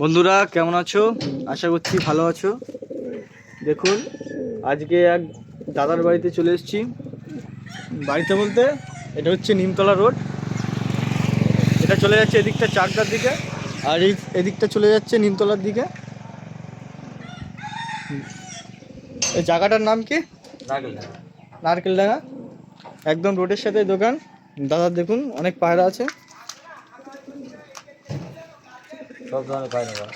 বন্ধুরা কেমন আছো? আশা করছি ভালো আছো। দেখুন, আজকে এক দাদার বাড়িতে চলে এসেছি। বাড়িতে বলতে এটা হচ্ছে নিমতলা রোড। এটা চলে যাচ্ছে এদিকটা চাকদার দিকে, আর এদিকটা চলে যাচ্ছে নিমতলার দিকে। এই জায়গাটার নাম কি? নারকেলডাঙ্গা। একদম রোডের সাথে দোকান। দাদার দেখুন অনেক পায়রা আছে, সব ধরনের পায়রা পাওয়া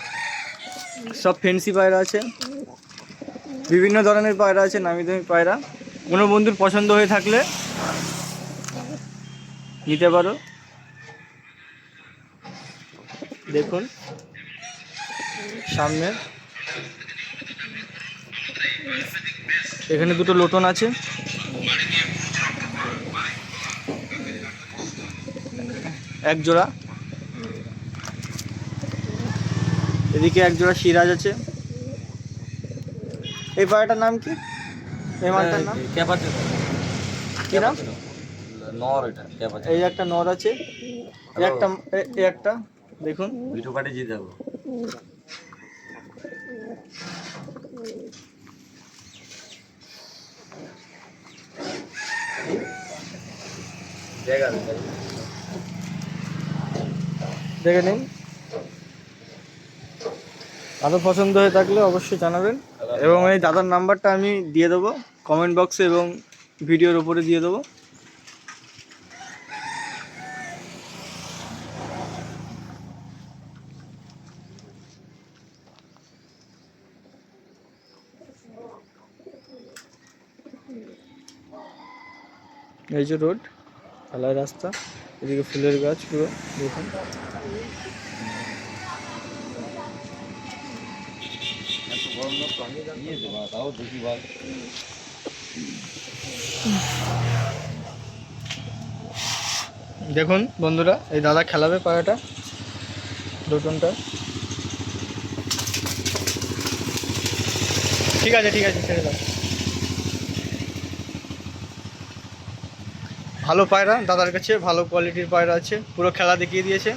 সব ফেন্সি পায়রা আছে, বিভিন্ন ধরনের পায়রা আছে, নামি দামি পায়রা। কোনো বন্ধুর পছন্দ হয়ে থাকলে নিতে পারো। দেখুন সামনে এখানে দুটো লোটন আছে, এক জোড়া। এদিকে এক জোড়া সিরাজ আছে। এই পায়রাটার নাম কি? এই মালটার নাম ক্যাপাচিনো। কি নাম? নর, এটা ক্যাপাচিনো। এই একটা নর আছে, এই একটা, এই একটা দেখুন। ভিডিও কাটে দিয়ে যাবো। জায়গা দেখে নিন, আরও পছন্দ হয়ে থাকলে অবশ্যই জানাবেন। এবং এই দাদার নাম্বারটা আমি দিয়ে দেবো কমেন্ট বক্সে এবং ভিডিওর ওপরে দিয়ে দেবো। এই যে রোড, ঢালাই রাস্তা, এদিকে ফুলের গাছ পুরো দেখুন। তাও দেখি ভাই। দেখুন বন্ধুরা, এই দাদা খেলাবে পায়রাটা, লোটনটা। ঠিক আছে ঠিক আছে, ছেড়ে দাও। ভালো পায়রা দাদার কাছে, ভালো কোয়ালিটির পায়রা আছে, পুরো খেলা দেখিয়ে দিয়েছে।